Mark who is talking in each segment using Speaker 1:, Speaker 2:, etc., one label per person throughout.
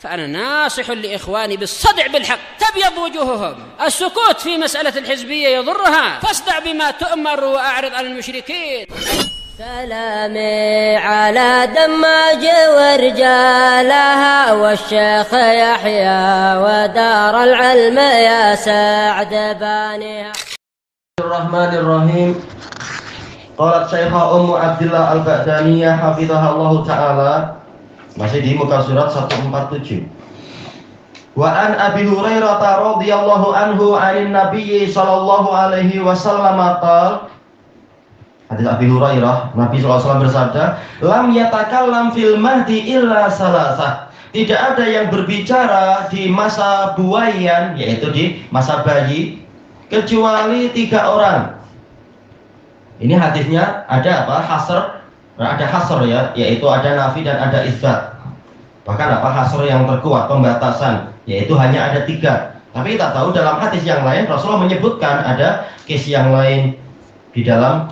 Speaker 1: فأنا ناصح لإخواني بالصدع بالحق تبيض وجوههم. السكوت في مسألة الحزبية يضرها، فاصدع بما تؤمر وأعرض عن المشركين.
Speaker 2: سلامي على دماج ورجالها والشيخ يحيى ودار العلم يا سعد بانيها.
Speaker 3: الرحمن الرحيم. Qalat Syekhah Ummu Abdillah Al-Ba'daniyah hafizahullah ta'ala. Masih di muka surat 147. Wa an Abi Hurairah radhiyallahu anhu 'anil Nabi sallallahu alaihi wasallam qala. Hadis Abi Hurairah, Nabi sallallahu alaihi wasallam bersabda, "Lam yatakallam fil mahdi illa salasah." Tidak ada yang berbicara di masa buaian, yaitu di masa bayi, kecuali 3 orang. Ini hadisnya ada apa? Ada hasr ya, yaitu ada nafi dan ada isbat. Bahkan apa hasr yang terkuat, pembatasan, yaitu hanya ada 3. Tapi kita tahu dalam hadis yang lain Rasulullah menyebutkan ada case yang lain di dalam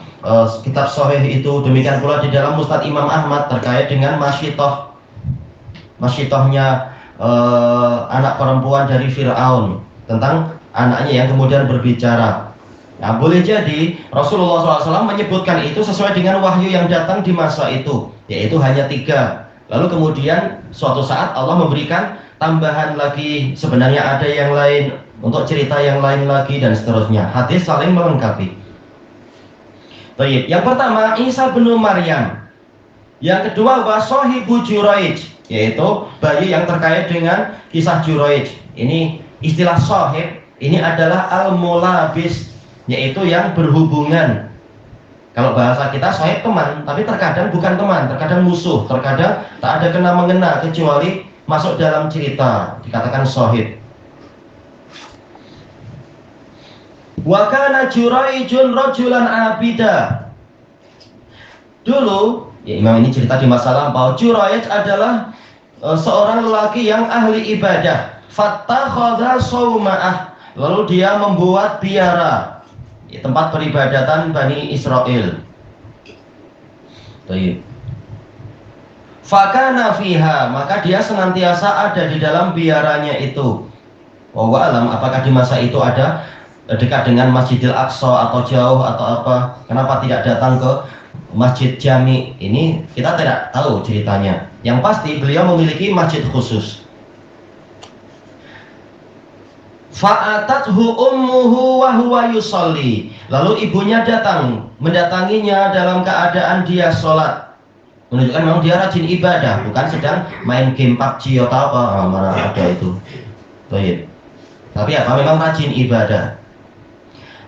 Speaker 3: kitab Sahih itu. Demikian pula di dalam Musnad Imam Ahmad terkait dengan masyitohnya anak perempuan dari Fir'aun, tentang anaknya yang kemudian berbicara. Nah, boleh jadi Rasulullah SAW menyebutkan itu sesuai dengan wahyu yang datang di masa itu, yaitu hanya 3. Lalu kemudian suatu saat Allah memberikan tambahan lagi, sebenarnya ada yang lain, untuk cerita yang lain lagi, dan seterusnya. Hadis saling melengkapi. Baik, yang pertama Isa bin Maryam. Yang kedua wasohibu Juraij, yaitu bayi yang terkait dengan kisah Juraij. Ini istilah sohib, ini adalah al-mulabis, yaitu yang berhubungan. Kalau bahasa kita sohib teman, tapi terkadang bukan teman, terkadang musuh, terkadang tak ada kena-mengena kecuali masuk dalam cerita, dikatakan sohib. Wa kana Juraijun rajulan abida. Dulu, ya Imam ini cerita di masa lampau, Juraij adalah seorang lelaki yang ahli ibadah. Fattakhadha sauma'ah, lalu dia membuat biara, tempat peribadatan Bani Israel. Fakana fiha, maka dia senantiasa ada di dalam biaranya itu. Wallahu alam, apakah di masa itu ada dekat dengan Masjidil Aqsa atau jauh atau apa? Kenapa tidak datang ke Masjid Jami? Ini kita tidak tahu ceritanya. Yang pasti beliau memiliki masjid khusus. Fa'atathu ummuhu wa huwa yusalli. Lalu ibunya mendatanginya dalam keadaan dia sholat. Menunjukkan memang dia rajin ibadah, bukan sedang main game PUBG atau apa, mana ada itu. Baik. Tapi apa, memang rajin ibadah.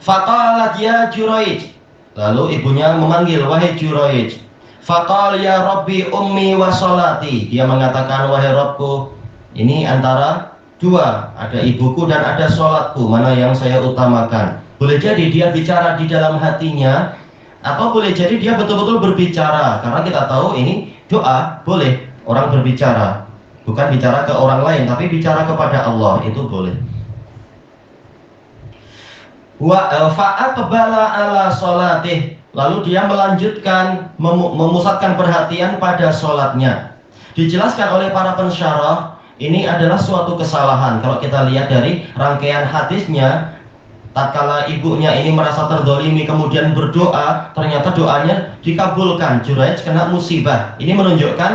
Speaker 3: Faqalat ya Juraij. Lalu ibunya memanggil, wahai Juraij. Faqal ya Rabbi ummi wa sholati. Dia mengatakan, wahai Rabbku, ini antara 2, ada ibuku dan ada sholatku, mana yang saya utamakan. Boleh jadi dia bicara di dalam hatinya, atau boleh jadi dia betul-betul berbicara. Karena kita tahu ini doa, boleh orang berbicara, bukan bicara ke orang lain, tapi bicara kepada Allah, itu boleh. Wa fa'aqbala ala sholatih, lalu dia melanjutkan memusatkan perhatian pada sholatnya. Dijelaskan oleh para pensyarah, ini adalah suatu kesalahan. Kalau kita lihat dari rangkaian hadisnya, tatkala ibunya ini merasa terdolimi kemudian berdoa, ternyata doanya dikabulkan. Juraij kena musibah. Ini menunjukkan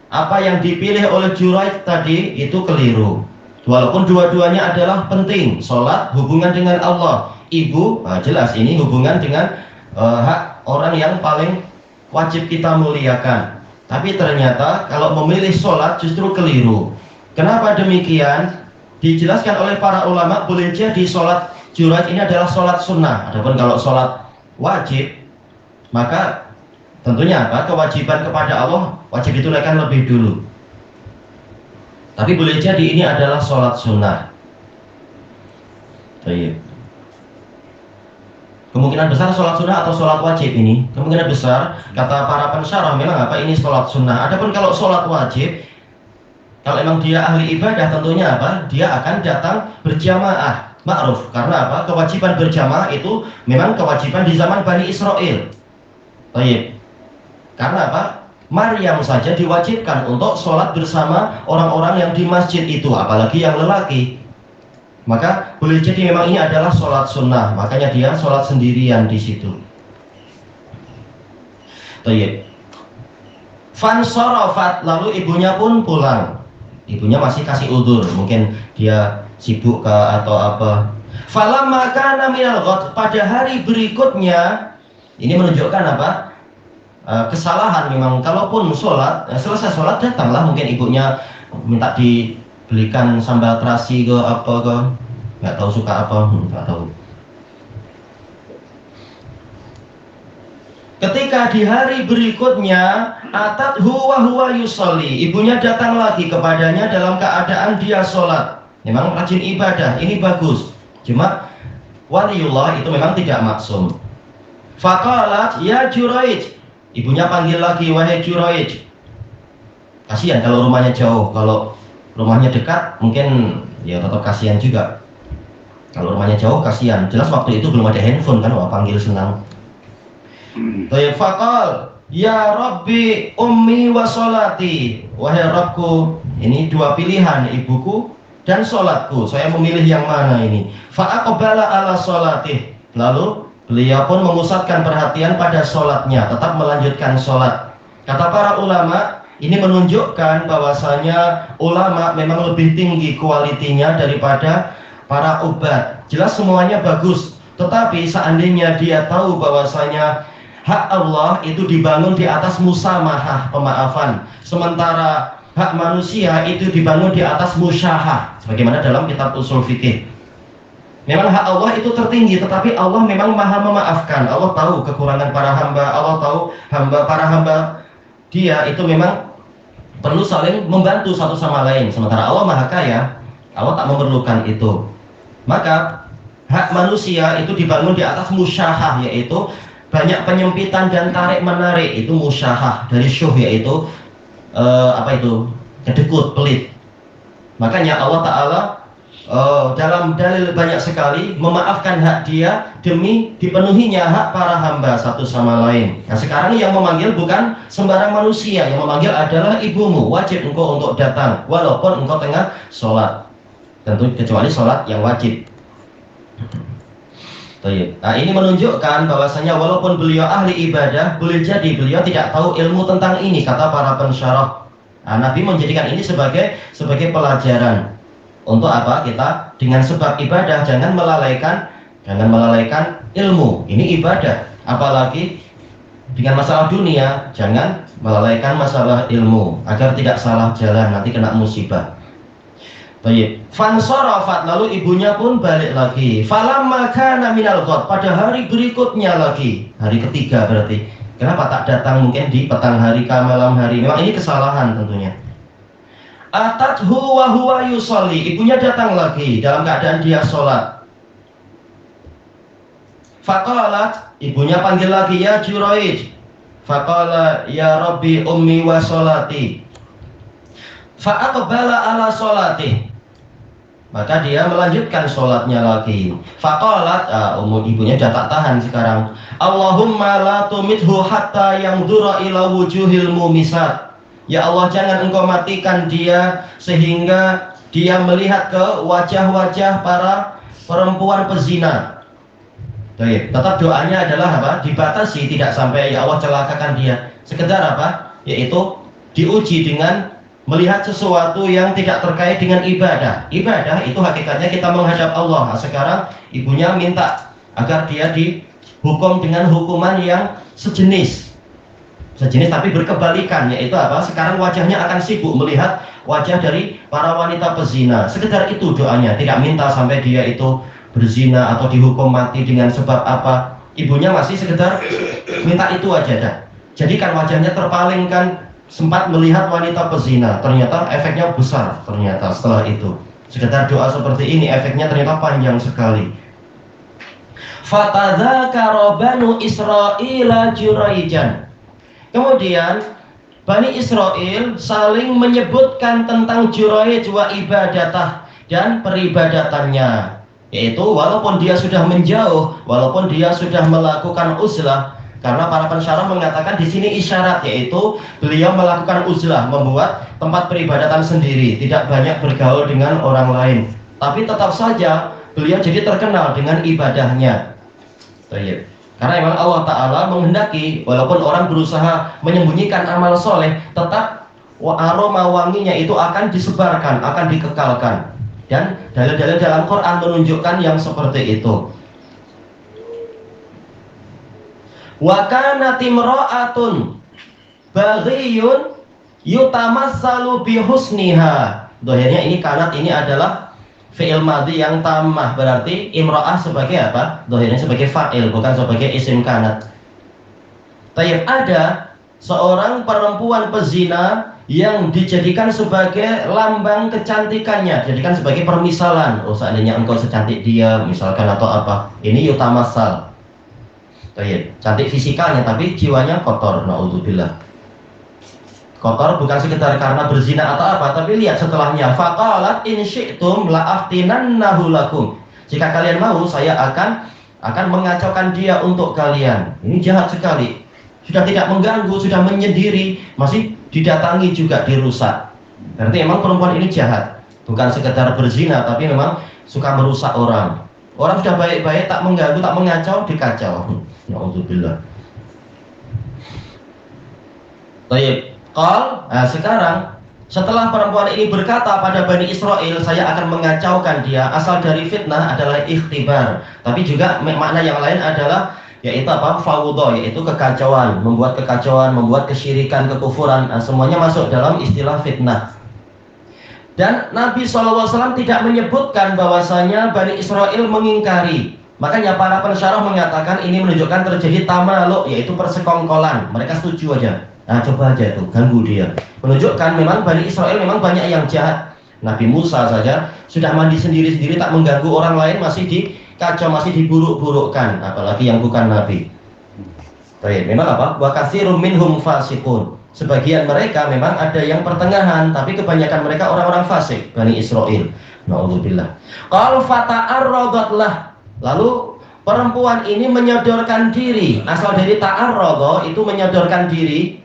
Speaker 3: apa yang dipilih oleh Juraij tadi itu keliru. Walaupun dua-duanya adalah penting, sholat hubungan dengan Allah, ibu jelas ini hubungan dengan hak orang yang paling wajib kita muliakan. Tapi ternyata kalau memilih sholat justru keliru. Kenapa demikian? Dijelaskan oleh para ulama, boleh jadi sholat Juraij ini adalah sholat sunnah. Adapun kalau sholat wajib, maka tentunya apa? Kewajiban kepada Allah wajib ditunaikan lebih dulu. Tapi boleh jadi ini adalah sholat sunnah. Baik. Kemungkinan besar sholat sunnah atau sholat wajib ini, kemungkinan besar kata para pensyarah memang apa, ini sholat sunnah. Adapun kalau sholat wajib, kalau memang dia ahli ibadah, tentunya apa? Dia akan datang berjamaah. Ma'ruf, karena apa? Kewajiban berjamaah itu memang kewajiban di zaman Bani Israel. Baik. Karena apa? Maryam saja diwajibkan untuk sholat bersama orang-orang yang di masjid itu, apalagi yang lelaki. Maka boleh jadi memang ini adalah sholat sunnah, makanya dia sholat sendirian di situ. Tayyib. Fansorofat, lalu ibunya pun pulang. Ibunya masih kasih udzur, mungkin dia sibuk ke atau apa. Falamma kana minal ghad, pada hari berikutnya, ini menunjukkan apa? Kesalahan memang. Kalaupun sholat, selesai sholat datanglah mungkin ibunya minta dibelikan sambal terasi ke apa ke, nggak tahu suka apa, nggak tahu. Ketika di hari berikutnya, atat huwa yusolli, ibunya datang lagi kepadanya dalam keadaan dia sholat. Memang rajin ibadah, ini bagus. Cuma waliullah itu memang tidak maksum. Faqalat ya Juraij, ibunya panggil lagi, wahai Juraij. Kasihan kalau rumahnya jauh, kalau rumahnya dekat mungkin ya tetap kasihan juga. Kalau rumahnya jauh kasihan. Jelas waktu itu belum ada handphone kan, wah panggil senang. Faqal ya Rabbi ummi wa sholati, wahai Rabbku, ini dua pilihan, ibuku dan sholatku, saya memilih yang mana ini. Fa'aqbala ala sholatih, lalu beliau pun memusatkan perhatian pada sholatnya, tetap melanjutkan sholat. Kata para ulama, ini menunjukkan bahwasanya ulama memang lebih tinggi kualitinya daripada para ubat. Jelas semuanya bagus, tetapi seandainya dia tahu bahwasanya hak Allah itu dibangun di atas musamahah, pemaafan, sementara hak manusia itu dibangun di atas musyahah, sebagaimana dalam kitab usul fikih. Memang hak Allah itu tertinggi, tetapi Allah memang maha memaafkan. Allah tahu kekurangan para hamba, Allah tahu para hamba dia itu memang perlu saling membantu satu sama lain. Sementara Allah maha kaya, Allah tak memerlukan itu. Maka hak manusia itu dibangun di atas musyahah, yaitu banyak penyempitan dan tarik menarik, itu musyahah dari syuh, yaitu kedekut, pelit. Makanya Allah Ta'ala dalam dalil banyak sekali memaafkan hak dia demi dipenuhinya hak para hamba satu sama lain. Nah sekarang yang memanggil bukan sembarang manusia, yang memanggil adalah ibumu, wajib engkau untuk datang walaupun engkau tengah sholat, tentu kecuali sholat yang wajib. Nah ini menunjukkan bahwasanya walaupun beliau ahli ibadah, boleh jadi beliau tidak tahu ilmu tentang ini, kata para pensyarah. Nah, Nabi menjadikan ini sebagai pelajaran. Untuk apa? Kita dengan sebab ibadah jangan melalaikan ilmu. Ini ibadah. Apalagi dengan masalah dunia, jangan melalaikan masalah ilmu agar tidak salah jalan, nanti kena musibah. Baik. Fansorofat, lalu ibunya pun balik lagi. Falamma kana minal ghad, pada hari berikutnya lagi, hari ketiga berarti. Kenapa tak datang mungkin di petang hari ke malam hari? Memang ini kesalahan tentunya. Atat huwa yusolli, ibunya datang lagi dalam keadaan dia sholat. Faqalat, ibunya panggil lagi, ya Juraij. Faqala ya Rabbi ummi wa sholati. Fa'aqbala ala sholati, maka dia melanjutkan sholatnya lagi. Faqalat, ibunya sudah tak tahan sekarang. Allahumma la tumithu hatta yanzura ila wujuhil mumisat. Ya Allah, jangan engkau matikan dia sehingga dia melihat ke wajah-wajah para perempuan pezina. Tetap doanya adalah apa? Dibatasi, tidak sampai ya Allah celakakan dia. Sekedar apa? Yaitu diuji dengan melihat sesuatu yang tidak terkait dengan ibadah. Ibadah itu hakikatnya kita menghadap Allah. Nah, sekarang ibunya minta agar dia dihukum dengan hukuman yang sejenis tapi berkebalikan, yaitu apa? Sekarang wajahnya akan sibuk melihat wajah dari para wanita pezina. Sekedar itu doanya, tidak minta sampai dia itu berzina atau dihukum mati dengan sebab apa. Ibunya masih sekedar minta itu aja dah. Jadikan wajahnya terpalingkan, sempat melihat wanita pezina, ternyata efeknya besar. Ternyata setelah itu sekedar doa seperti ini, efeknya ternyata panjang sekali. Fatadzakara banu Israila Juraijan, kemudian Bani Israel saling menyebutkan tentang Juraij wa ibadatah, dan peribadatannya, yaitu walaupun dia sudah menjauh, walaupun dia sudah melakukan uzlah, Karena para pensyarah mengatakan di sini isyarat, yaitu beliau melakukan uzlah, membuat tempat peribadatan sendiri, tidak banyak bergaul dengan orang lain. Tapi tetap saja beliau jadi terkenal dengan ibadahnya. Karena memang Allah Ta'ala menghendaki, walaupun orang berusaha menyembunyikan amal soleh, tetap aroma wanginya itu akan disebarkan, akan dikekalkan. Dan dalil-dalil dalam Quran menunjukkan yang seperti itu. Wa kanat imra'atun baghiyun yutamassalu bihusniha. Dohirnya ini kanat, ini adalah fi'il madhi yang tamah, berarti imra'ah sebagai apa? Dohirnya sebagai fa'il, bukan sebagai isim kanat. Tayyib, ada seorang perempuan pezina yang dijadikan sebagai lambang kecantikannya, dijadikan sebagai permisalan. Oh, seandainya engkau secantik dia misalkan atau apa, ini yutamassal. Cantik fisikalnya tapi jiwanya kotor, naudzubillah. Kotor bukan sekedar karena berzina atau apa, tapi lihat setelahnya, faqalat in syi'tum la'aftinannahu lakum. Jika kalian mau, saya akan mengacaukan dia untuk kalian. Ini jahat sekali. Sudah tidak mengganggu, sudah menyendiri, masih didatangi juga, dirusak. Berarti memang perempuan ini jahat. Bukan sekedar berzina, tapi memang suka merusak orang. Orang sudah baik-baik, tak mengganggu, tak mengacau, dikacau. Na'udzubillah. Baik. Sekarang setelah perempuan ini berkata pada Bani Israel, saya akan mengacaukan dia. Asal dari fitnah adalah ikhtibar, tapi juga makna yang lain adalah yaitu apa? Fawudha, yaitu kekacauan, membuat kekacauan, membuat kesyirikan, kekufuran, semuanya masuk dalam istilah fitnah. Dan Nabi SAW tidak menyebutkan bahwasanya Bani Israel mengingkari. Makanya para pensyarah mengatakan ini menunjukkan terjadi tamaluk, yaitu persekongkolan. Mereka setuju aja. Nah, coba aja itu, ganggu dia. Menunjukkan memang Bani Israel memang banyak yang jahat. Nabi Musa saja sudah mandi sendiri-sendiri, tak mengganggu orang lain, masih dikacau, masih diburuk-burukkan, apalagi yang bukan Nabi. Baik, memang apa? Wa katsirum minhum fasiqun. Sebagian mereka memang ada yang pertengahan, tapi kebanyakan mereka orang-orang fasik, Bani Israel. Na'udzubillah. Qal fata'arradat lah. Lalu perempuan ini menyodorkan diri. Asal dari ta'arradha itu menyodorkan diri.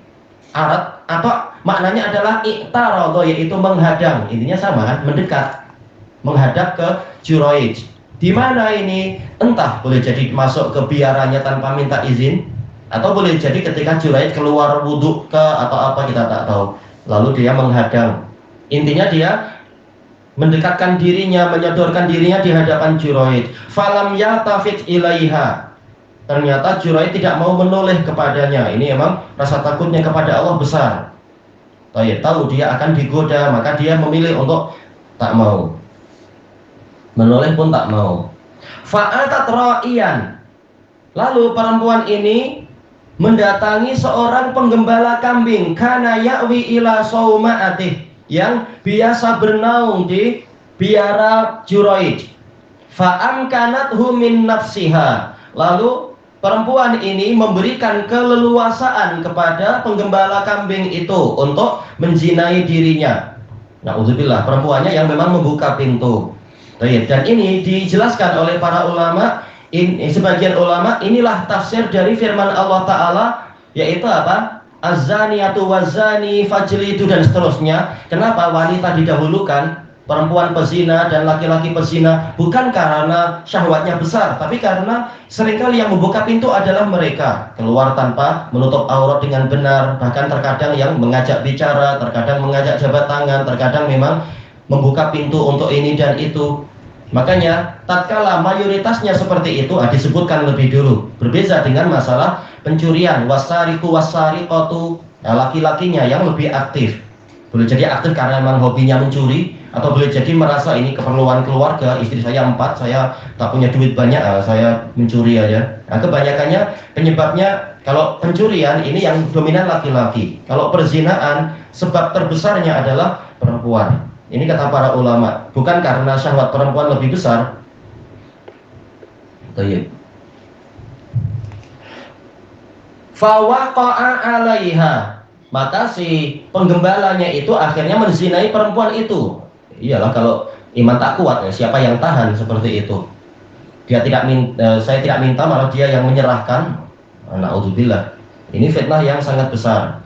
Speaker 3: Arat atau maknanya adalah i'taradha, yaitu menghadang. Intinya sama kan, mendekat, menghadap ke Juraij. Di mana ini? Entah, boleh jadi masuk ke biaranya tanpa minta izin, atau boleh jadi ketika Juraij keluar wudhu ke atau apa, kita tak tahu. Lalu dia menghadang. Intinya dia mendekatkan dirinya, menyodorkan dirinya di hadapan Juraij. Falam yatafit ilaiha. Ternyata Juraij tidak mau menoleh kepadanya. Ini memang rasa takutnya kepada Allah besar. Tahu dia akan digoda, maka dia memilih untuk tak mau. Menoleh pun tak mau. Fa'atat ra'iyan. Lalu perempuan ini mendatangi seorang penggembala kambing, kana ya'wi ila sauma'atih, yang biasa bernaung di biara Juraij. Fa'amkanathu min nafsiha. Lalu perempuan ini memberikan keleluasaan kepada penggembala kambing itu untuk menzinai dirinya. Na'udzubillah, perempuannya yang memang membuka pintu. Dan ini dijelaskan oleh para ulama. Sebagian ulama, inilah tafsir dari firman Allah Ta'ala, yaitu apa? Az-zaniyatu waz-zani fajlidu, dan seterusnya. Kenapa wanita didahulukan, perempuan pezina dan laki-laki pezina? Bukan karena syahwatnya besar, tapi karena seringkali yang membuka pintu adalah mereka. Keluar tanpa menutup aurat dengan benar, bahkan terkadang yang mengajak bicara, terkadang mengajak jabat tangan, terkadang memang membuka pintu untuk ini dan itu. Makanya tatkala mayoritasnya seperti itu disebutkan lebih dulu. Berbeda dengan masalah pencurian, wasariku wasariqatu, laki-lakinya yang lebih aktif. Boleh jadi aktif karena memang hobinya mencuri, atau boleh jadi merasa ini keperluan keluarga, istri saya 4, saya tak punya duit banyak, saya mencuri aja. Nah, kebanyakannya penyebabnya, kalau pencurian ini yang dominan laki-laki. Kalau perzinaan sebab terbesarnya adalah perempuan. Ini kata para ulama, bukan karena syahwat perempuan lebih besar. Fawaqa'a 'alaiha. Maka si penggembalanya itu akhirnya menzinai perempuan itu. Iyalah, kalau iman tak kuat, siapa yang tahan seperti itu? Dia tidak saya tidak minta, malah dia yang menyerahkan. Na'udzubillah. Ini fitnah yang sangat besar.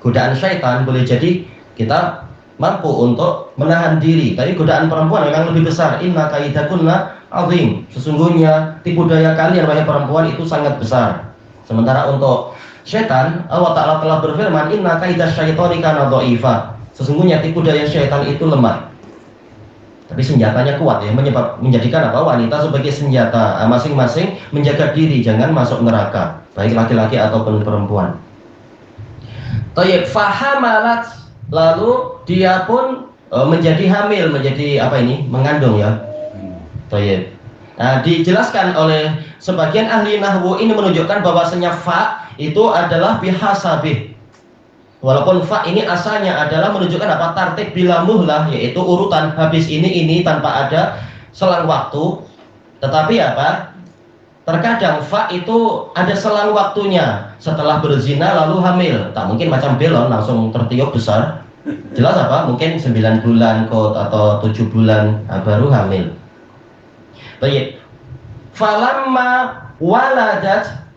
Speaker 3: Godaan syaitan boleh jadi kita mampu untuk menahan diri, tapi godaan perempuan memang lebih besar. Inna kaidakunna azim. Sesungguhnya tipu daya kalian wahai perempuan itu sangat besar. Sementara untuk syaitan, Allah Ta'ala telah berfirman, inna kaidah syaitani kana dha'ifa. Sesungguhnya tipu daya syaitan itu lemah, tapi senjatanya kuat ya, menjadikan apa, wanita sebagai senjata masing-masing menjaga diri jangan masuk neraka, baik laki-laki ataupun perempuan. Tayyib, fahamalat, lalu dia pun menjadi hamil, menjadi apa ini, mengandung ya. Tayyib. Nah, dijelaskan oleh sebagian ahli nahwu ini menunjukkan bahwasanya fa itu adalah bihasabih. Walaupun fa ini asalnya adalah menunjukkan apa, tartib bila muhlah, yaitu urutan habis ini tanpa ada selang waktu. Tetapi apa, terkadang fa itu ada selang waktunya, setelah berzina lalu hamil. Tak mungkin macam belon langsung tertiup besar. Jelas apa, mungkin 9 bulan kot atau 7 bulan baru hamil. Baik. Falamma waladat,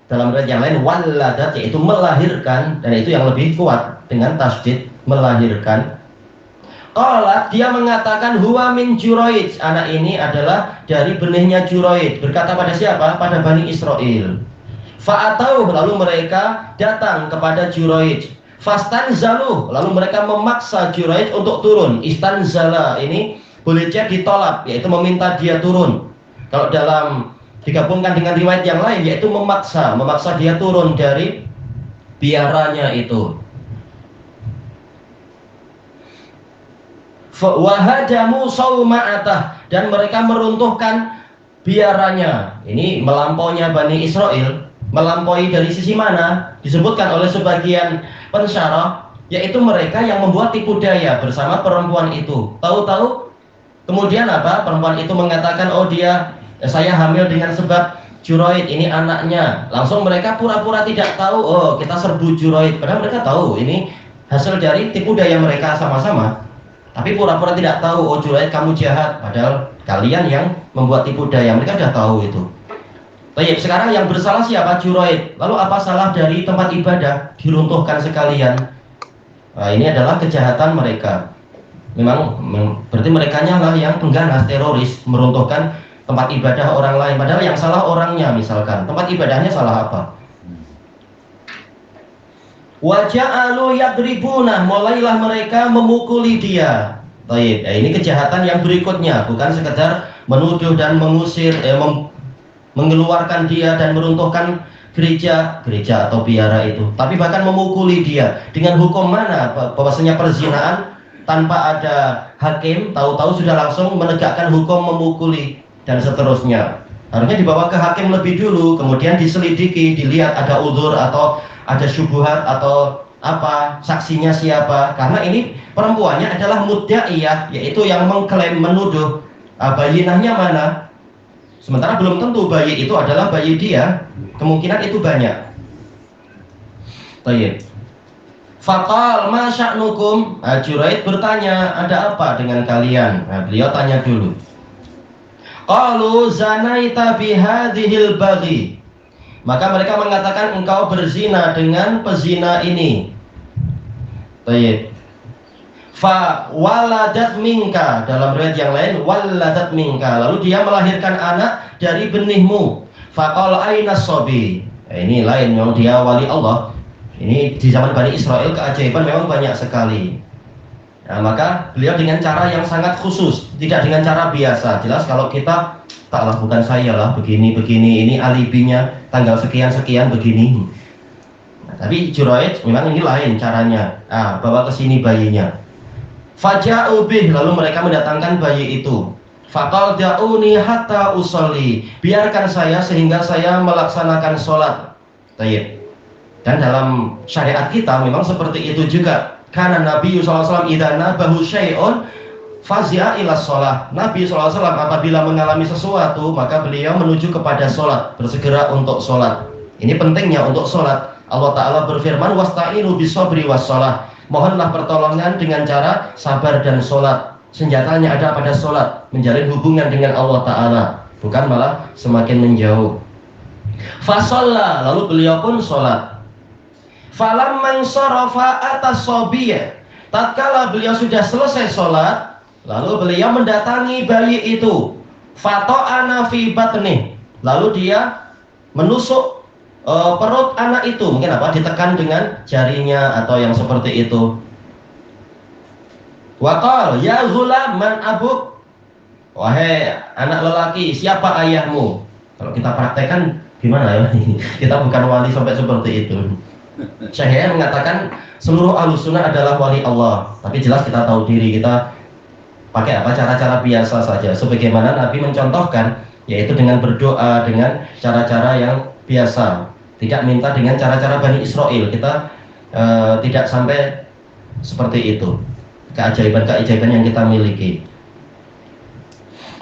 Speaker 3: dalam riwayat yang lain waladat, yaitu melahirkan, dan itu yang lebih kuat dengan tasdid, melahirkan. Qalat, dia mengatakan huwa min Juraij, anak ini adalah dari benihnya Juraij. Berkata pada siapa? Pada Bani Israel. Fa'atauh, lalu mereka datang kepada Juraij. Fastanzaluh, lalu mereka memaksa Juraij untuk turun. Istanzala ini boleh jadi ditolak, yaitu meminta dia turun. Kalau dalam digabungkan dengan riwayat yang lain, yaitu memaksa dia turun dari biaranya itu. Wahadamu sauma'atah, dan mereka meruntuhkan biaranya. Ini melampauinya Bani Israel. Melampaui dari sisi mana? Disebutkan oleh sebagian pensyarah, yaitu mereka yang membuat tipu daya bersama perempuan itu. Tahu-tahu kemudian apa? Perempuan itu mengatakan, oh saya hamil dengan sebab Juraij, ini anaknya. Langsung mereka pura-pura tidak tahu, oh kita serbu Juraij. Padahal mereka tahu ini hasil dari tipu daya mereka sama-sama. Tapi pura-pura tidak tahu, oh Juraij kamu jahat. Padahal kalian yang membuat tipu daya, mereka sudah tahu itu. Baik, sekarang yang bersalah siapa? Juraij. Lalu apa salah dari tempat ibadah? Diruntuhkan sekalian. Nah, ini adalah kejahatan mereka. Memang berarti mereka lah yang pengganas, teroris, meruntuhkan tempat ibadah orang lain, padahal yang salah orangnya. Misalkan tempat ibadahnya salah apa? Waja'alu yadribuna, mulailah mereka memukuli dia. Baik, ini kejahatan yang berikutnya, bukan sekedar menuduh dan mengusir, mengeluarkan dia dan meruntuhkan gereja atau biara itu, tapi bahkan memukuli dia. Dengan hukum mana? Bahwasanya perzinaan tanpa ada hakim, tahu-tahu sudah langsung menegakkan hukum memukuli dan seterusnya. Harusnya dibawa ke hakim lebih dulu, kemudian diselidiki, dilihat ada uzur atau ada syubhat atau apa, saksinya siapa. Karena ini perempuannya adalah muddaiyah, yaitu yang mengklaim, menuduh. Bayinahnya mana? Sementara belum tentu bayi itu adalah bayi dia, kemungkinan itu banyak. Baik. Faqal ma sya'nukum, Juraij bertanya, ada apa dengan kalian? Beliau tanya dulu. Qalu zanaita bihadhil baghi, maka mereka mengatakan engkau berzina dengan pezina ini. Baik. Fa waladat minka, dalam riwayat yang lain waladat minka, lalu dia melahirkan anak dari benihmu. Faqala aina sobi, ini lain, memang dia wali Allah. Ini di zaman Bani Israel keajaiban memang banyak sekali. Nah, maka beliau dengan cara yang sangat khusus, tidak dengan cara biasa. Jelas kalau kita, taklah bukan saya lah, begini, ini alibinya tanggal sekian begini. Nah, tapi Juraij memang ini lain caranya. Bawa ke sini bayinya. Faja'u bih, lalu mereka mendatangkan bayi itu. Faqal da'uni hatta usolli, biarkan saya sehingga saya melaksanakan sholat. Tayyib. Dan dalam syariat kita memang seperti itu juga. Karena Nabi SAW idza nabahu syai'un fazi'a ila sholat. Nabi SAW apabila mengalami sesuatu, maka beliau menuju kepada sholat, bersegera untuk sholat. Ini pentingnya untuk sholat. Allah Ta'ala berfirman, wasta'inu bisabri wassalah, mohonlah pertolongan dengan cara sabar dan sholat. Senjatanya ada pada sholat, menjalin hubungan dengan Allah Ta'ala, bukan malah semakin menjauh. Fasalla, lalu beliau pun sholat. Falamman sarafa atas sobiyah, tatkala beliau sudah selesai sholat, lalu beliau mendatangi bayi itu. Fato'ana fi batnih, lalu dia menusuk perut anak itu, mungkin apa, ditekan dengan jarinya atau yang seperti itu. Waqal ya ghulam man abuk, wahai anak lelaki, siapa ayahmu? Kalau kita praktekkan gimana ya? Kita bukan wali sampai seperti itu. Syekh mengatakan seluruh ahlussunnah adalah wali Allah, tapi jelas kita tahu diri, kita pakai apa, cara-cara biasa saja sebagaimana Nabi mencontohkan, yaitu dengan berdoa dengan cara-cara yang biasa, tidak minta dengan cara-cara Bani Israel. Kita tidak sampai seperti itu, keajaiban-keajaiban yang kita miliki.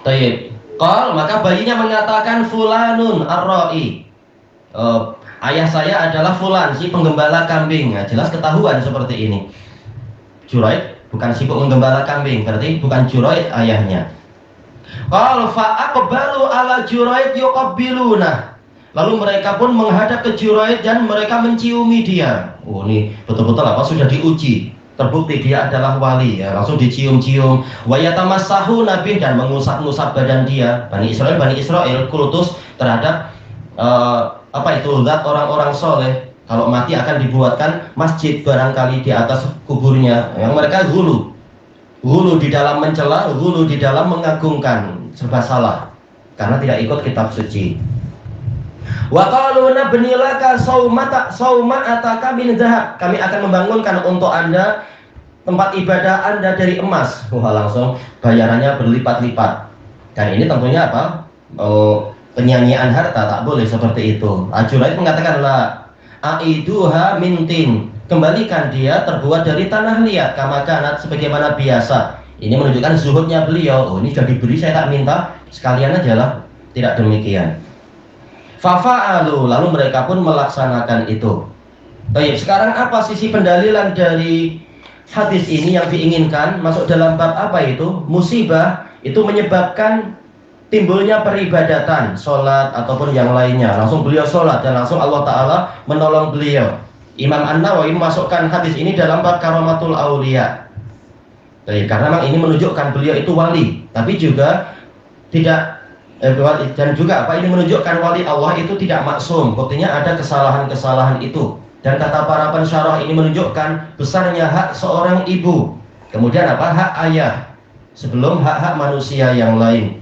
Speaker 3: Tayyib. Qal, maka bayinya mengatakan fulanun ar-ra'i, ayah saya adalah fulan, si penggembala kambing. Nah, jelas ketahuan seperti ini. Juraid bukan sibuk menggembala kambing, berarti bukan Juraid ayahnya. Qal fa aqbalu ala Juraid yuqabbiluna, lalu mereka pun menghadap ke Juraid dan mereka menciumi dia. Oh, ini betul-betul apa, sudah diuji, terbukti dia adalah wali ya, langsung dicium-cium. Wa yatamassahu nabi, dan mengusap-ngusap badan dia. Bani Israel kultus terhadap apa itu, zat orang-orang soleh. Kalau mati akan dibuatkan masjid barangkali di atas kuburnya. Yang mereka hulu di dalam mencela, hulu di dalam mengagungkan, serba salah karena tidak ikut kitab suci. Wa qalu nabni laka sauma'ataka min dzahab, kami akan membangunkan untuk Anda tempat ibadah Anda dari emas. Wah, langsung bayarannya berlipat-lipat. Dan ini tentunya apa? Penyanyian harta, tak boleh seperti itu. Juraid mengatakan la aiduha min tin, kembalikan dia terbuat dari tanah liat, kama kanat, sebagaimana biasa. Ini menunjukkan zuhudnya beliau. Oh, ini sudah diberi, saya tak minta, sekalian aja lah. Tidak demikian. Fafa'alu, lalu mereka pun melaksanakan itu. Baik, sekarang apa sisi pendalilan dari hadis ini yang diinginkan? Masuk dalam bab apa itu? Musibah itu menyebabkan timbulnya peribadatan, sholat ataupun yang lainnya. Langsung beliau sholat dan langsung Allah Ta'ala menolong beliau. Imam An-Nawawi memasukkan hadis ini dalam bab karamatul auliya. Baik, karena memang ini menunjukkan beliau itu wali, tapi juga tidak dan juga apa, ini menunjukkan wali Allah itu tidak maksum. Buktinya ada kesalahan-kesalahan itu. Dan kata para pensyarah, ini menunjukkan besarnya hak seorang ibu, kemudian apa, hak ayah, sebelum hak-hak manusia yang lain.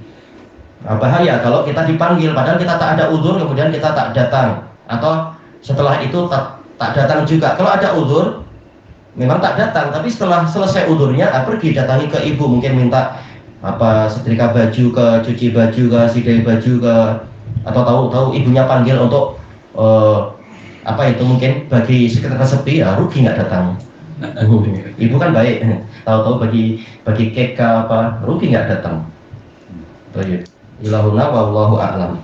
Speaker 3: Bahaya kalau kita dipanggil padahal kita tak ada uzur, kemudian kita tak datang, atau setelah itu tak datang juga. Kalau ada uzur memang tak datang, tapi setelah selesai uzurnya pergi datangi ke ibu, mungkin minta apa, setrika baju ke, cuci baju ke, sidai baju ke, atau tahu ibunya panggil untuk apa itu, mungkin bagi sekitar sepi, ya rugi nggak datang. Ibu kan baik, tahu-tahu bagi cake ke apa, rugi nggak datang. Ilahuna wallahu a'lam.